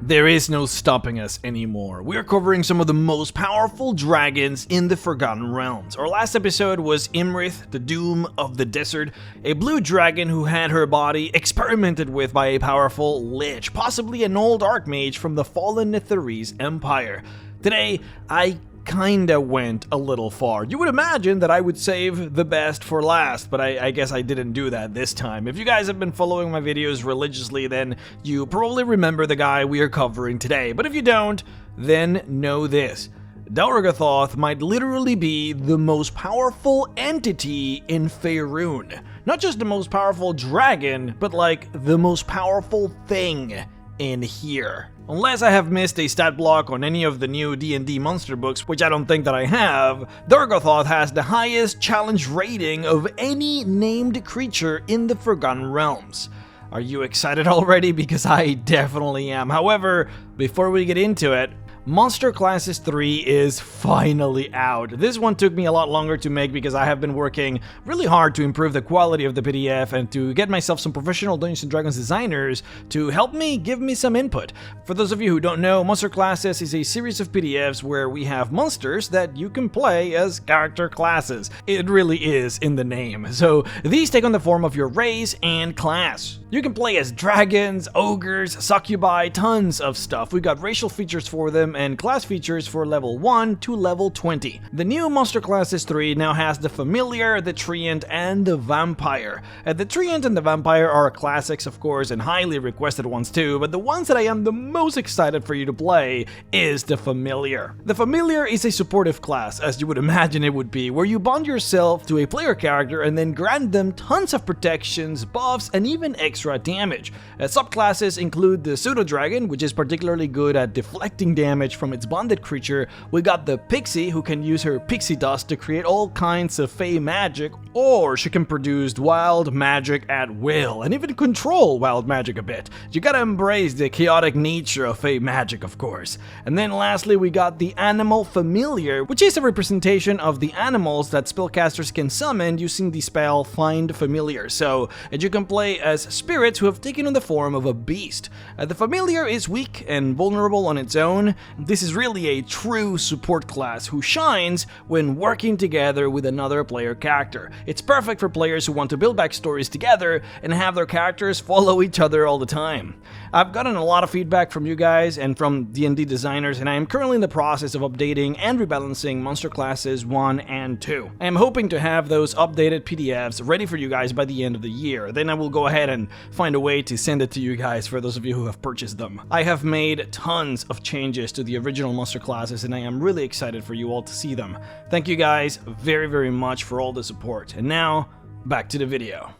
There is no stopping us anymore. We're covering some of the most powerful dragons in the Forgotten Realms. Our last episode was Imrith, the Doom of the Desert, a blue dragon who had her body experimented with by a powerful lich, possibly an old archmage from the fallen Netherese Empire. Today, I kinda went a little far. You would imagine that I would save the best for last, but I guess I didn't do that this time. If you guys have been following my videos religiously, then you probably remember the guy we are covering today. But if you don't, then know this. Daurgothoth might literally be the most powerful entity in Faerun. Not just the most powerful dragon, but like the most powerful thing in here. Unless I have missed a stat block on any of the new D&D monster books, which I don't think that I have, Daurgothoth has the highest challenge rating of any named creature in the Forgotten Realms. Are you excited already? Because I definitely am. However, before we get into it, Monster Classes 3 is finally out. This one took me a lot longer to make because I have been working really hard to improve the quality of the PDF and to get myself some professional Dungeons & Dragons designers to help me give me some input. For those of you who don't know, Monster Classes is a series of PDFs where we have monsters that you can play as character classes. It really is in the name. So these take on the form of your race and class. You can play as dragons, ogres, succubi, tons of stuff. We got racial features for them and class features for level 1 to level 20. The new Monster Classes 3 now has the Familiar, the Treant, and the Vampire. The Treant and the Vampire are classics, of course, and highly requested ones too, but the ones that I am the most excited for you to play is the Familiar. The Familiar is a supportive class, as you would imagine it would be, where you bond yourself to a player character and then grant them tons of protections, buffs, and even extra damage. Subclasses include the Pseudo Dragon, which is particularly good at deflecting damage from its bonded creature. We got the Pixie, who can use her pixie dust to create all kinds of fey magic, or she can produce wild magic at will, and even control wild magic a bit. You gotta embrace the chaotic nature of fey magic, of course. And then lastly, we got the Animal Familiar, which is a representation of the animals that spellcasters can summon using the spell Find Familiar. So, you can play as spirits who have taken on the form of a beast. The Familiar is weak and vulnerable on its own. This is really a true support class who shines when working together with another player character. It's perfect for players who want to build backstories together and have their characters follow each other all the time. I've gotten a lot of feedback from you guys and from D&D designers, and I am currently in the process of updating and rebalancing Monster Classes 1 and 2. I am hoping to have those updated PDFs ready for you guys by the end of the year. Then I will go ahead and find a way to send it to you guys for those of you who have purchased them. I have made tons of changes to the original Monster Classes, and I am really excited for you all to see them. Thank you guys very, very much for all the support. And now, back to the video.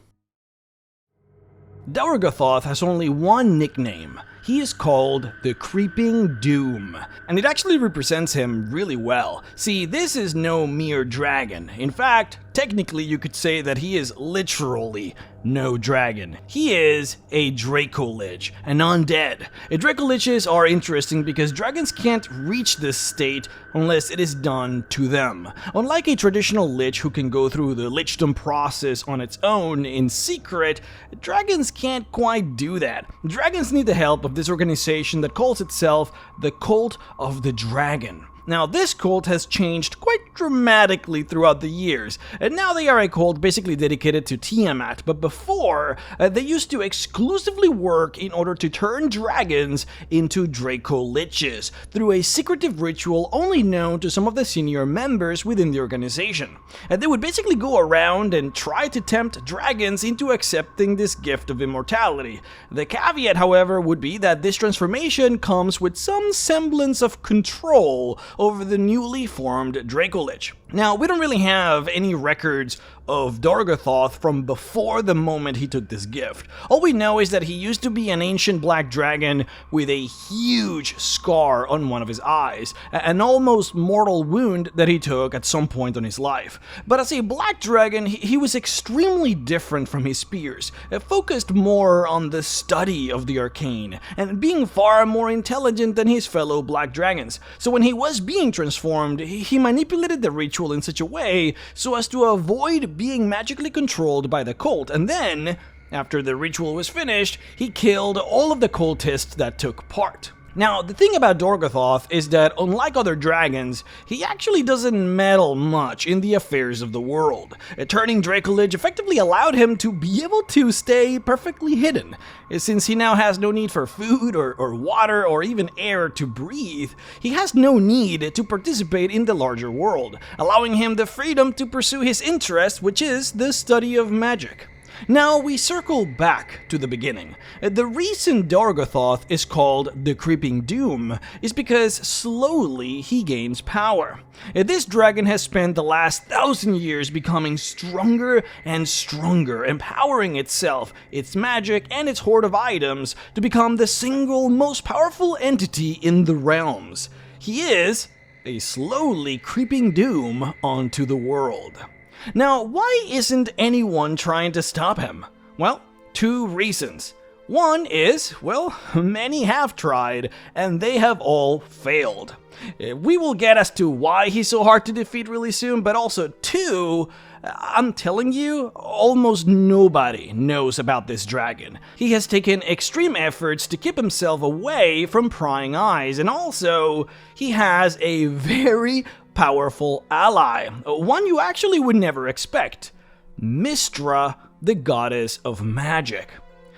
Daurgothoth has only one nickname. He is called the Creeping Doom, and it actually represents him really well. See, this is no mere dragon. In fact, technically you could say that he is literally no dragon. He is a Dracolich, an undead. Dracoliches are interesting because dragons can't reach this state unless it is done to them. Unlike a traditional lich who can go through the lichdom process on its own in secret, dragons can't quite do that. Dragons need the help of this organization that calls itself the Cult of the Dragon. Now, this cult has changed quite dramatically throughout the years, and now they are a cult basically dedicated to Tiamat, but before, they used to exclusively work in order to turn dragons into Dracoliches through a secretive ritual only known to some of the senior members within the organization. And they would basically go around and try to tempt dragons into accepting this gift of immortality. The caveat, however, would be that this transformation comes with some semblance of control over the newly formed Dracolich. Now, we don't really have any records of Daurgothoth from before the moment he took this gift. All we know is that he used to be an ancient black dragon with a huge scar on one of his eyes, an almost mortal wound that he took at some point in his life. But as a black dragon, he was extremely different from his peers, focused more on the study of the arcane, and being far more intelligent than his fellow black dragons. So when he was being transformed, he manipulated the ritual in such a way so as to avoid being magically controlled by the cult, and then, after the ritual was finished, he killed all of the cultists that took part. Now, the thing about Daurgothoth is that, unlike other dragons, he actually doesn't meddle much in the affairs of the world. Turning Dracolich effectively allowed him to be able to stay perfectly hidden. Since he now has no need for food or water or even air to breathe, he has no need to participate in the larger world, allowing him the freedom to pursue his interest, which is the study of magic. Now we circle back to the beginning. The reason Daurgothoth is called the Creeping Doom is because slowly he gains power. This dragon has spent the last 1,000 years becoming stronger and stronger, empowering itself, its magic, and its hoard of items to become the single most powerful entity in the realms. He is a slowly creeping doom onto the world. Now, why isn't anyone trying to stop him? Well, two reasons. One is, well, many have tried, and they have all failed. We will get as to why he's so hard to defeat really soon, but also two, I'm telling you, almost nobody knows about this dragon. He has taken extreme efforts to keep himself away from prying eyes, and also, he has a very powerful ally, one you actually would never expect. Mystra, the goddess of magic.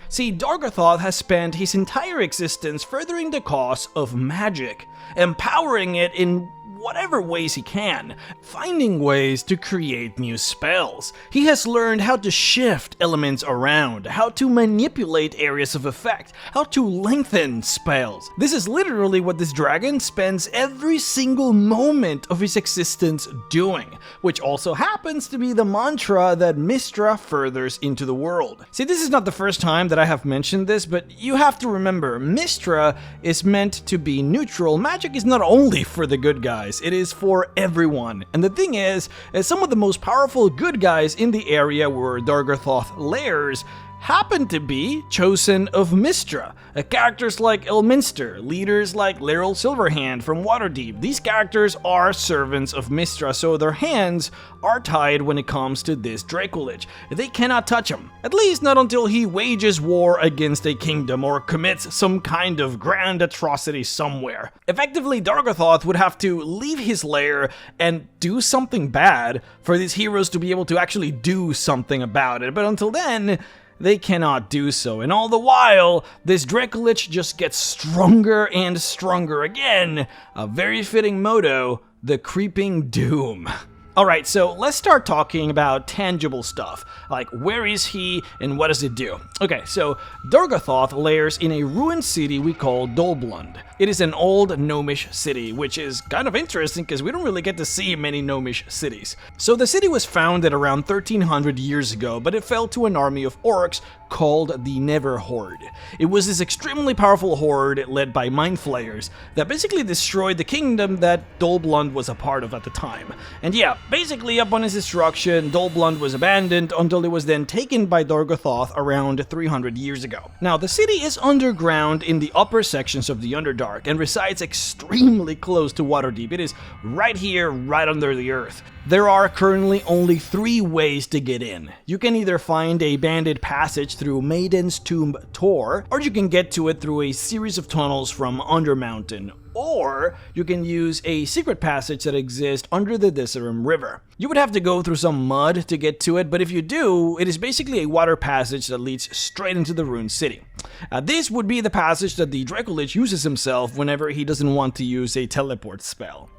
See, Daurgothoth has spent his entire existence furthering the cause of magic, empowering it in whatever ways he can, finding ways to create new spells. He has learned how to shift elements around, how to manipulate areas of effect, how to lengthen spells. This is literally what this dragon spends every single moment of his existence doing, which also happens to be the mantra that Mystra furthers into the world. See, this is not the first time that I have mentioned this, but you have to remember, Mystra is meant to be neutral. Magic is not only for the good guys, it is for everyone. And the thing is, some of the most powerful good guys in the area where Daurgothoth lairs happen to be chosen of Mystra. Characters like Elminster, leaders like Laeral Silverhand from Waterdeep. These characters are servants of Mystra, so their hands are tied when it comes to this Dracolich. They cannot touch him, at least not until he wages war against a kingdom or commits some kind of grand atrocity somewhere. Effectively, Daurgothoth would have to leave his lair and do something bad for these heroes to be able to actually do something about it, but until then, they cannot do so, and all the while, this Dracolich just gets stronger and stronger again. A very fitting motto, the Creeping Doom. Alright, so let's start talking about tangible stuff, like where is he and what does it do? Okay, so Daurgothoth lairs in a ruined city we call Dolblund. It is an old gnomish city, which is kind of interesting because we don't really get to see many gnomish cities. So the city was founded around 1300 years ago, but it fell to an army of orcs called the Never Horde. It was this extremely powerful horde led by mind flayers that basically destroyed the kingdom that Dolblund was a part of at the time. And yeah, basically upon its destruction, Dolblund was abandoned until it was then taken by Daurgothoth around 300 years ago. Now, the city is underground in the upper sections of the Underdark and resides extremely close to Waterdeep. It is right here, right under the earth. There are currently only 3 ways to get in. You can either find a banded passage through Maiden's Tomb Tor, or you can get to it through a series of tunnels from Undermountain, or you can use a secret passage that exists under the Deserim River. You would have to go through some mud to get to it, but if you do, it is basically a water passage that leads straight into the ruined city. This would be the passage that the Dracolich uses himself whenever he doesn't want to use a teleport spell.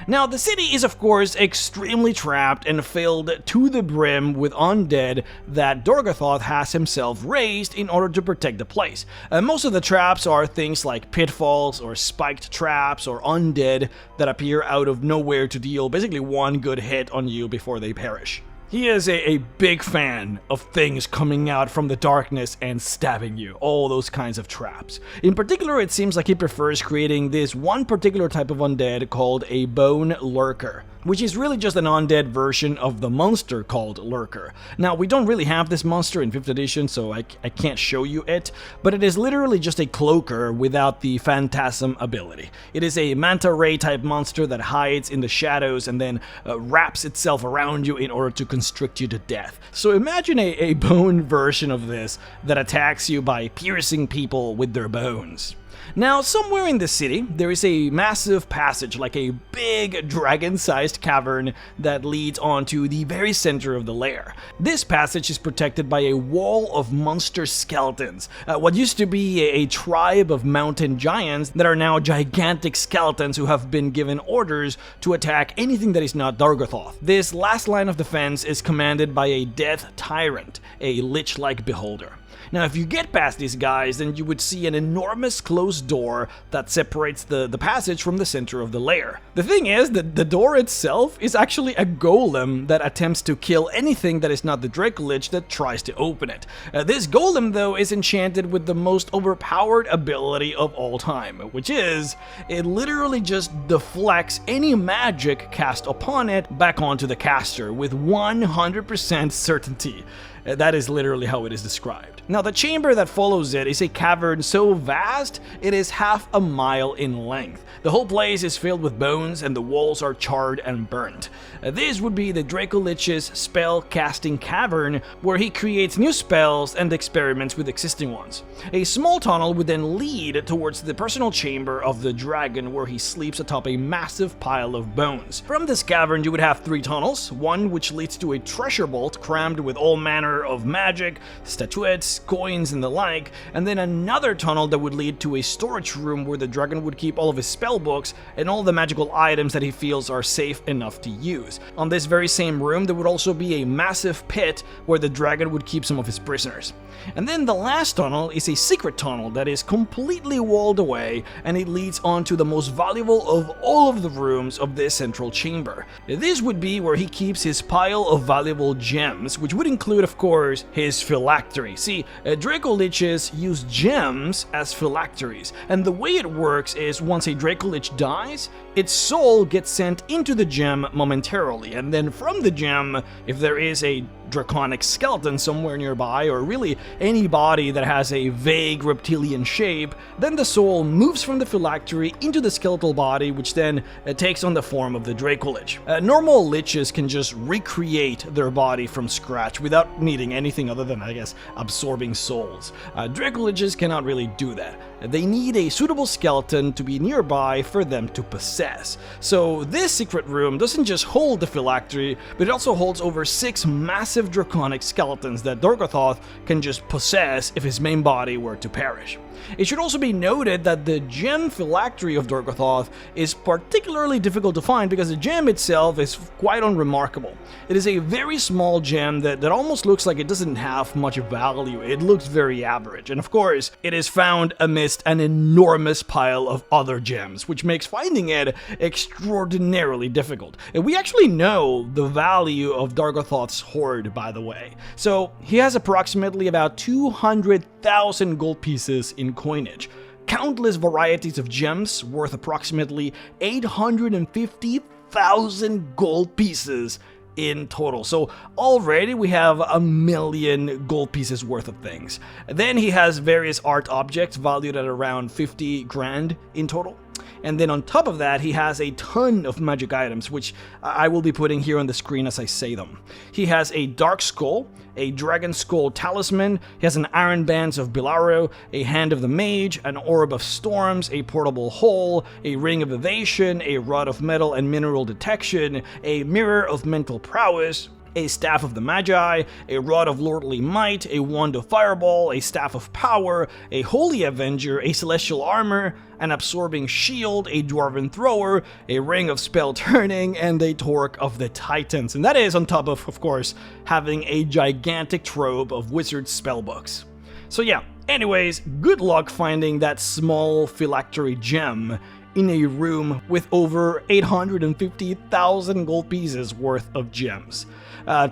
Now, the city is of course extremely trapped and filled to the brim with undead that Daurgothoth has himself raised in order to protect the place. Most of the traps are things like pitfalls or spiked traps or undead that appear out of nowhere to deal basically one good hit on you before they perish. He is a big fan of things coming out from the darkness and stabbing you, all those kinds of traps. In particular, it seems like he prefers creating this one particular type of undead called a Bone Lurker, which is really just an undead version of the monster called Lurker. Now, we don't really have this monster in 5th edition, so I can't show you it, but it is literally just a cloaker without the phantasm ability. It is a manta ray type monster that hides in the shadows and then wraps itself around you in order to constrict you to death. So imagine a bone version of this that attacks you by piercing people with their bones. Now, somewhere in the city, there is a massive passage, like a big dragon-sized cavern that leads onto the very center of the lair. This passage is protected by a wall of monster skeletons, what used to be a tribe of mountain giants that are now gigantic skeletons who have been given orders to attack anything that is not Daurgothoth. This last line of defense is commanded by a death tyrant, a lich-like beholder. Now, if you get past these guys, then you would see an enormous closed door that separates the passage from the center of the lair. The thing is that the door itself is actually a golem that attempts to kill anything that is not the Dracolich that tries to open it. This golem, though, is enchanted with the most overpowered ability of all time, which is, it literally just deflects any magic cast upon it back onto the caster with 100% certainty. That is literally how it is described. Now, the chamber that follows it is a cavern so vast, it is half a mile in length. The whole place is filled with bones and the walls are charred and burnt. This would be the Dracolich's spell-casting cavern, where he creates new spells and experiments with existing ones. A small tunnel would then lead towards the personal chamber of the dragon, where he sleeps atop a massive pile of bones. From this cavern, you would have 3 tunnels, one which leads to a treasure vault crammed with all manner of magic, statuettes, coins, and the like, and then another tunnel that would lead to a storage room where the dragon would keep all of his spell books and all the magical items that he feels are safe enough to use. On this very same room, there would also be a massive pit where the dragon would keep some of his prisoners. And then the last tunnel is a secret tunnel that is completely walled away, and it leads onto the most valuable of all of the rooms of this central chamber. This would be where he keeps his pile of valuable gems, which would include, of course, his phylactery. See, Dracoliches use gems as phylacteries, and the way it works is once a Dracolich dies, its soul gets sent into the gem momentarily, and then from the gem, if there is a draconic skeleton somewhere nearby, or really any body that has a vague reptilian shape, then the soul moves from the phylactery into the skeletal body, which then takes on the form of the Dracolich. Normal liches can just recreate their body from scratch without needing anything other than, I guess, absorbing souls. Dracoliches cannot really do that. They need a suitable skeleton to be nearby for them to possess. So this secret room doesn't just hold the phylactery, but it also holds over 6 massive draconic skeletons that Daurgothoth can just possess if his main body were to perish. It should also be noted that the gem phylactery of Daurgothoth is particularly difficult to find because the gem itself is quite unremarkable. It is a very small gem that almost looks like it doesn't have much value. It looks very average, and of course, it is found amidst an enormous pile of other gems, which makes finding it extraordinarily difficult. And we actually know the value of Daurgothoth's hoard, by the way. So he has approximately about 200,000 gold pieces in coinage, countless varieties of gems worth approximately 850,000 gold pieces in total. So already we have 1,000,000 gold pieces worth of things. Then he has various art objects valued at around 50 grand in total. And then on top of that, he has a ton of magic items, which I will be putting here on the screen as I say them. He has a dark skull, a dragon skull talisman, he has an iron bands of Bilaro, a hand of the mage, an orb of storms, a portable hole, a ring of evasion, a rod of metal and mineral detection, a mirror of mental prowess, a staff of the Magi, a rod of lordly might, a wand of fireball, a staff of power, a holy avenger, a celestial armor, an absorbing shield, a dwarven thrower, a ring of spell turning, and a torque of the titans. And that is on top of course, having a gigantic trove of wizard spellbooks. So yeah, anyways, good luck finding that small phylactery gem in a room with over 850,000 gold pieces worth of gems.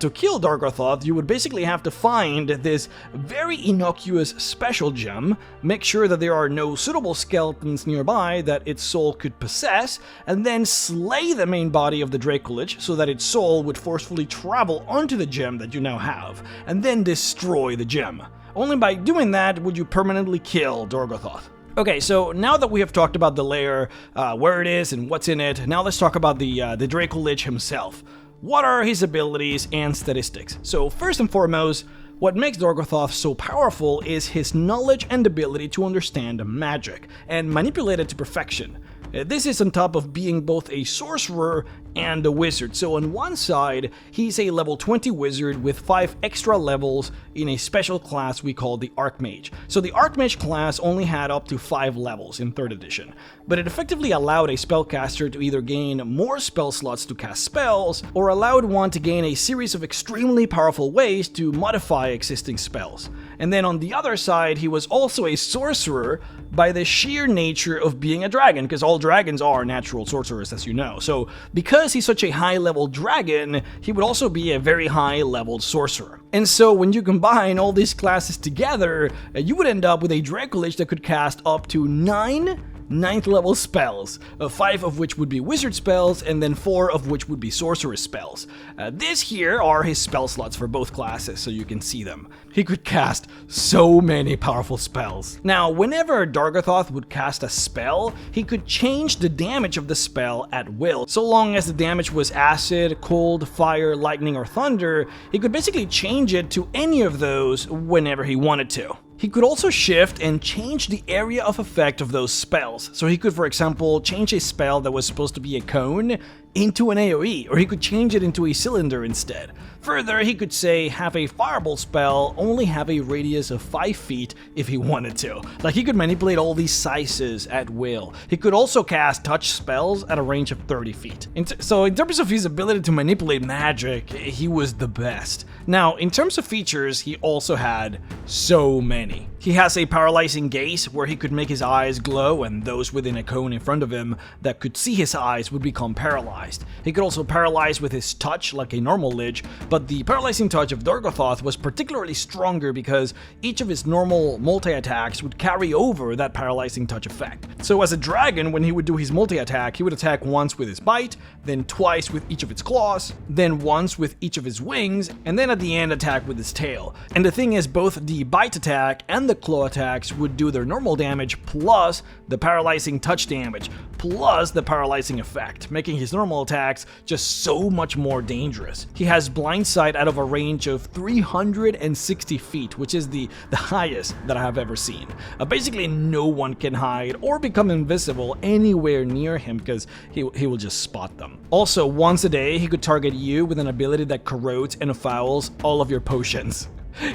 To kill Daurgothoth, you would basically have to find this very innocuous special gem, make sure that there are no suitable skeletons nearby that its soul could possess, and then slay the main body of the Dracolich so that its soul would forcefully travel onto the gem that you now have, and then destroy the gem. Only by doing that would you permanently kill Daurgothoth. Okay, so now that we have talked about the lair, where it is and what's in it, now let's talk about the Dracolich himself. What are his abilities and statistics? So first and foremost, What makes Daurgothoth so powerful is his knowledge and ability to understand magic, and manipulate it to perfection. This is on top of being both a sorcerer and a wizard. So on one side, he's a level 20 wizard with 5 extra levels in a special class we call the Archmage. So the Archmage class only had up to 5 levels in 3rd edition, but it effectively allowed a spellcaster to either gain more spell slots to cast spells, or allowed one to gain a series of extremely powerful ways to modify existing spells. And then on the other side, he was also a sorcerer by the sheer nature of being a dragon, because all dragons are natural sorcerers, as you know. So because he's such a high-level dragon, he would also be a very high-leveled sorcerer. And so when you combine all these classes together, you would end up with a Dracolich that could cast up to 9 9th level spells, 5 of which would be wizard spells, and then 4 of which would be sorcerer spells. These here are his spell slots for both classes, so you can see them. He could cast so many powerful spells. Now, whenever Daurgothoth would cast a spell, he could change the damage of the spell at will. So long as the damage was acid, cold, fire, lightning, or thunder, he could basically change it to any of those whenever he wanted to. He could also shift and change the area of effect of those spells. So he could, for example, change a spell that was supposed to be a cone into an AoE, or he could change it into a cylinder instead. Further, he could say have a fireball spell only have a radius of 5 feet if he wanted to. Like, he could manipulate all these sizes at will. He could also cast touch spells at a range of 30 feet. So in terms of his ability to manipulate magic, he was the best. Now, in terms of features, he also had so many. He has a paralyzing gaze where he could make his eyes glow, and those within a cone in front of him that could see his eyes would become paralyzed. He could also paralyze with his touch like a normal lich, but the paralyzing touch of Daurgothoth was particularly stronger because each of his normal multi-attacks would carry over that paralyzing touch effect. So as a dragon, when he would do his multi-attack, he would attack once with his bite, then twice with each of its claws, then once with each of his wings, and then at the end attack with his tail. And the thing is, both the bite attack and the claw attacks would do their normal damage plus the paralyzing touch damage plus the paralyzing effect, making his normal attacks just so much more dangerous. He has blind sight out of a range of 360 feet, which is the highest that I have ever seen. Basically no one can hide or become invisible anywhere near him because he will just spot them. Also, once a day he could target you with an ability that corrodes and fouls all of your potions.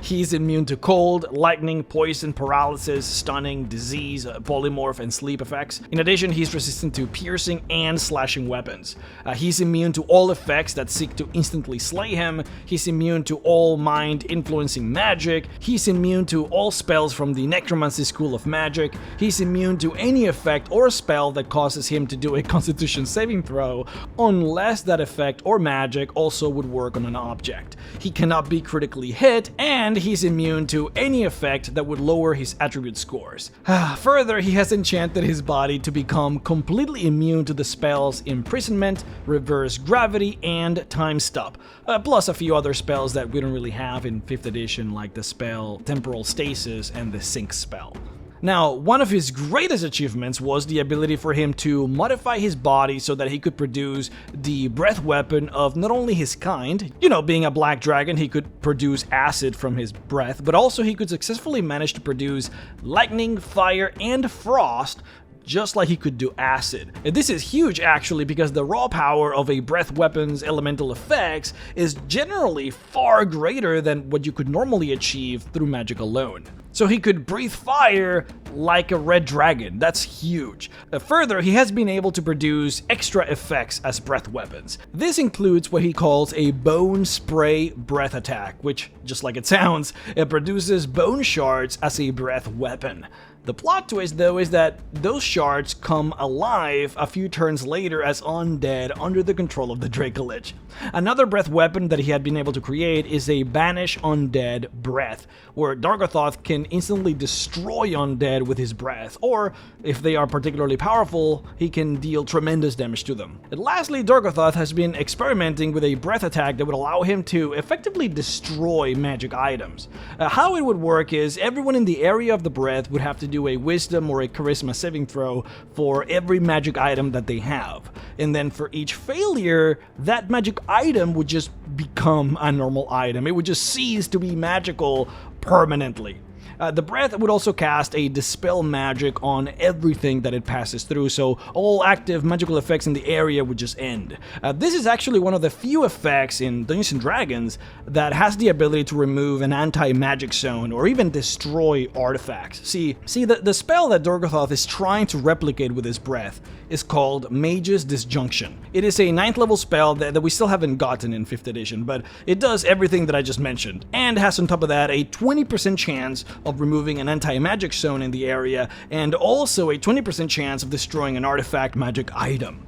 He's immune to cold, lightning, poison, paralysis, stunning, disease, polymorph, and sleep effects. In addition, he's resistant to piercing and slashing weapons. He's immune to all effects that seek to instantly slay him. He's immune to all mind-influencing magic. He's immune to all spells from the Necromancy School of Magic. He's immune to any effect or spell that causes him to do a Constitution saving throw, unless that effect or magic also would work on an object. He cannot be critically hit, and he's immune to any effect that would lower his attribute scores. Further, he has enchanted his body to become completely immune to the spells Imprisonment, Reverse Gravity, and Time Stop, plus a few other spells that we don't really have in 5th edition, like the spell Temporal Stasis and the Sync spell. Now, one of his greatest achievements was the ability for him to modify his body so that he could produce the breath weapon of not only his kind, being a black dragon, he could produce acid from his breath, but also he could successfully manage to produce lightning, fire, and frost, just like he could do acid. And this is huge actually, because the raw power of a breath weapon's elemental effects is generally far greater than what you could normally achieve through magic alone. So he could breathe fire like a red dragon. That's huge. Further, he has been able to produce extra effects as breath weapons. This includes what he calls a bone spray breath attack, which, just like it sounds, it produces bone shards as a breath weapon. The plot twist, though, is that those shards come alive a few turns later as undead under the control of the Dracolich. Another breath weapon that he had been able to create is a Banish Undead Breath, where Daurgothoth can instantly destroy undead with his breath, or, if they are particularly powerful, he can deal tremendous damage to them. And lastly, Daurgothoth has been experimenting with a breath attack that would allow him to effectively destroy magic items. How it would work is everyone in the area of the breath would have to do a wisdom or a charisma saving throw for every magic item that they have. And then for each failure, that magic item would just become a normal item. It would just cease to be magical permanently. The breath would also cast a dispel magic on everything that it passes through, so all active magical effects in the area would just end. This is actually one of the few effects in Dungeons & Dragons that has the ability to remove an anti-magic zone or even destroy artifacts. See, the spell that Daurgothoth is trying to replicate with his breath is called Mage's Disjunction. It is a 9th level spell that we still haven't gotten in 5th edition, but it does everything that I just mentioned, and has on top of that a 20% chance of removing an anti-magic zone in the area, and also a 20% chance of destroying an artifact magic item.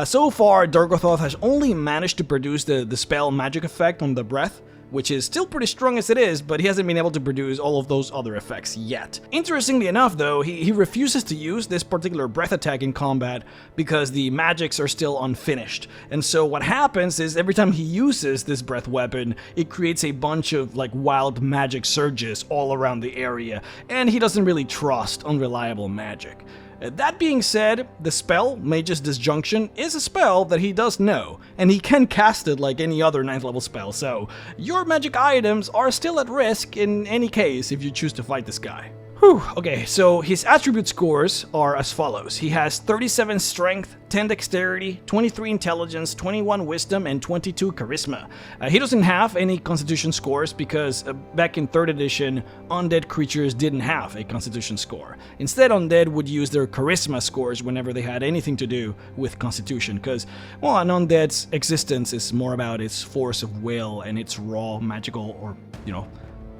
So far, Daurgothoth has only managed to produce the spell magic effect on the breath, which is still pretty strong as it is, but he hasn't been able to produce all of those other effects yet. Interestingly enough though, he refuses to use this particular breath attack in combat because the magics are still unfinished. And so what happens is every time he uses this breath weapon, it creates a bunch of like wild magic surges all around the area, and he doesn't really trust unreliable magic. That being said, the spell, Mage's Disjunction, is a spell that he does know, and he can cast it like any other 9th level spell, so your magic items are still at risk in any case if you choose to fight this guy. Whew, okay, so his attribute scores are as follows. He has 37 strength, 10 dexterity, 23 intelligence, 21 wisdom, and 22 charisma. He doesn't have any constitution scores because back in 3rd edition, undead creatures didn't have a constitution score. Instead, undead would use their charisma scores whenever they had anything to do with constitution, because, well, an undead's existence is more about its force of will and its raw magical or,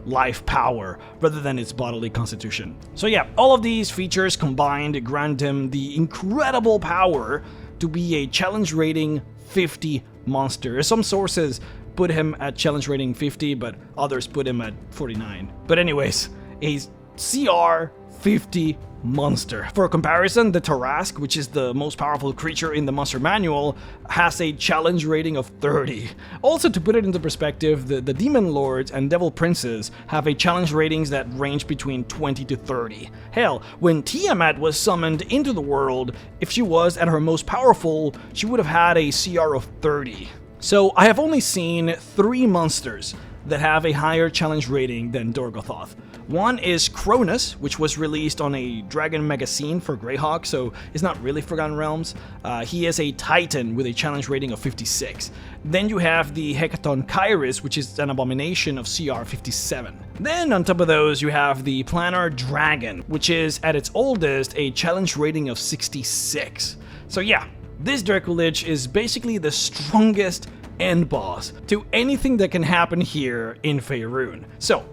life power rather than its bodily constitution. So yeah, all of these features combined grant him the incredible power to be a challenge rating 50 monster. Some sources put him at challenge rating 50, but others put him at 49. But anyways, a CR 50 monster. For comparison, the Tarrasque, which is the most powerful creature in the monster manual, has a challenge rating of 30. Also, to put it into perspective, the Demon Lords and Devil Princes have a challenge ratings that range between 20 to 30. Hell, when Tiamat was summoned into the world, if she was at her most powerful, she would have had a CR of 30. So I have only seen 3 monsters that have a higher challenge rating than Daurgothoth. One is Cronus, which was released on a Dragon magazine for Greyhawk, so it's not really Forgotten Realms. He is a Titan with a challenge rating of 56. Then you have the Hecaton Kairos, which is an abomination of CR 57. Then on top of those, you have the Planar Dragon, which is at its oldest a challenge rating of 66. So yeah, this Dracolich is basically the strongest end boss to anything that can happen here in Faerun. So,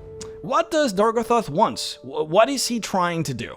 what does Daurgothoth want? What is he trying to do?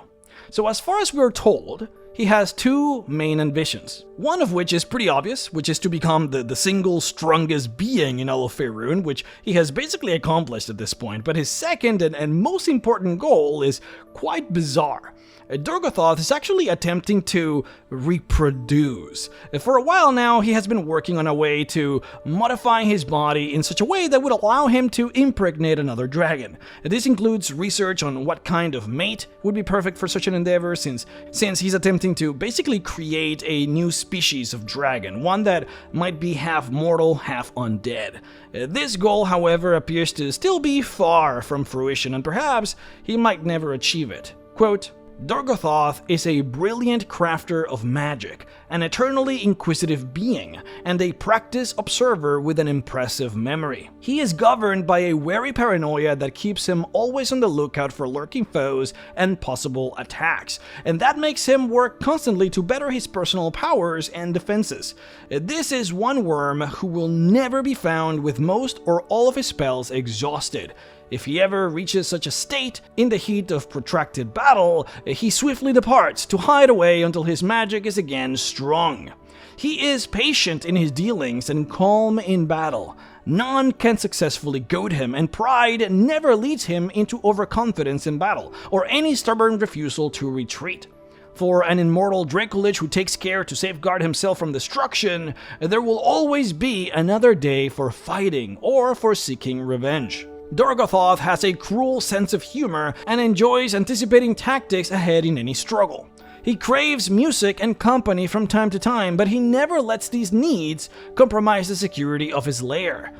So as far as we're told, he has 2 main ambitions. One of which is pretty obvious, which is to become the single strongest being in all of Faerun, which he has basically accomplished at this point. But his second and most important goal is quite bizarre. Daurgothoth is actually attempting to reproduce. For a while now, he has been working on a way to modify his body in such a way that would allow him to impregnate another dragon. This includes research on what kind of mate would be perfect for such an endeavor, since he's attempting to basically create a new species of dragon, one that might be half mortal, half undead. This goal, however, appears to still be far from fruition, and perhaps he might never achieve it. Quote, Daurgothoth is a brilliant crafter of magic, an eternally inquisitive being, and a practiced observer with an impressive memory. He is governed by a wary paranoia that keeps him always on the lookout for lurking foes and possible attacks, and that makes him work constantly to better his personal powers and defenses. This is one worm who will never be found with most or all of his spells exhausted. If he ever reaches such a state, in the heat of protracted battle, he swiftly departs to hide away until his magic is again strong. He is patient in his dealings and calm in battle. None can successfully goad him, and pride never leads him into overconfidence in battle, or any stubborn refusal to retreat. For an immortal Dracolich who takes care to safeguard himself from destruction, there will always be another day for fighting or for seeking revenge. Daurgothoth has a cruel sense of humor and enjoys anticipating tactics ahead in any struggle. He craves music and company from time to time, but he never lets these needs compromise the security of his lair.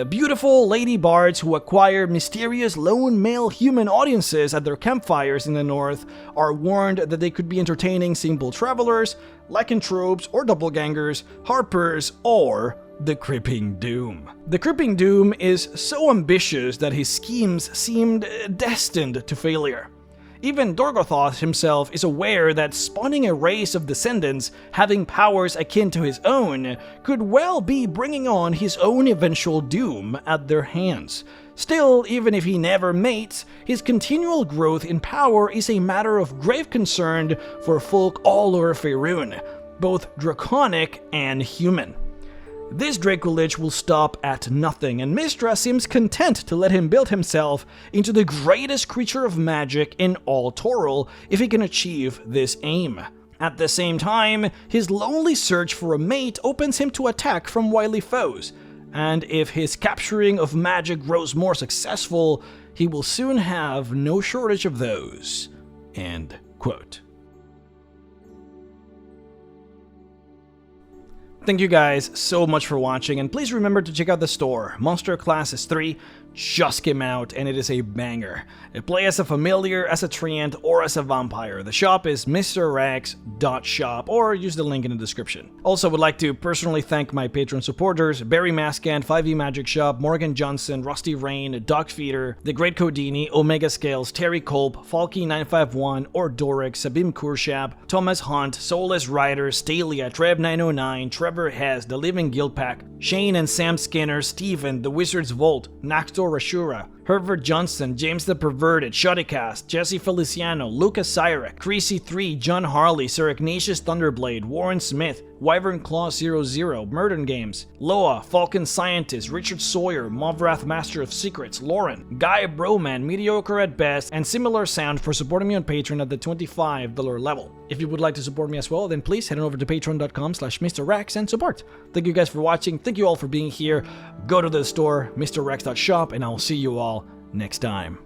Beautiful lady bards who acquire mysterious lone male human audiences at their campfires in the north are warned that they could be entertaining simple travelers, lycanthropes or doppelgangers, harpers, or the Creeping Doom. The Creeping Doom is so ambitious that his schemes seemed destined to failure. Even Daurgothoth himself is aware that spawning a race of descendants having powers akin to his own could well be bringing on his own eventual doom at their hands. Still, even if he never mates, his continual growth in power is a matter of grave concern for folk all over Faerun, both draconic and human. This Dracolich will stop at nothing, and Mystra seems content to let him build himself into the greatest creature of magic in all Toril if he can achieve this aim. At the same time, his lonely search for a mate opens him to attack from wily foes, and if his capturing of magic grows more successful, he will soon have no shortage of those. End quote. Thank you guys so much for watching, and please remember to check out the store. Monster Classes 3 just came out, and it is a banger. Play as a familiar, as a treant, or as a vampire. The shop is mrrex.shop, or use the link in the description. Also, would like to personally thank my Patreon supporters, Barry Mascan, 5e Magic Shop, Morgan Johnson, Rusty Rain, Dog Feeder, The Great Codini, Omega Scales, Terry Culp, Falky951, or Doric, Sabim Kurshab, Thomas Hunt, Soulless Rider, Stalia, Treb909, Trevor Hess, The Living Guild Pack, Shane and Sam Skinner, Steven, The Wizard's Vault, Naxtor Rashura, Herbert Johnson, James the Perverted, Shottycast, Jesse Feliciano, Lucas Cyrek, Creasy3, John Harley, Sir Ignatius Thunderblade, Warren Smith, Wyvern Claw 00, Murden Games, Loa, Falcon Scientist, Richard Sawyer, Movrath Master of Secrets, Lauren, Guy Broman, Mediocre at Best, and Similar Sound for supporting me on Patreon at the $25 level. If you would like to support me as well, then please head on over to patreon.com/MrRex and support. Thank you guys for watching, thank you all for being here, go to the store, mrrex.shop, and I will see you all next time.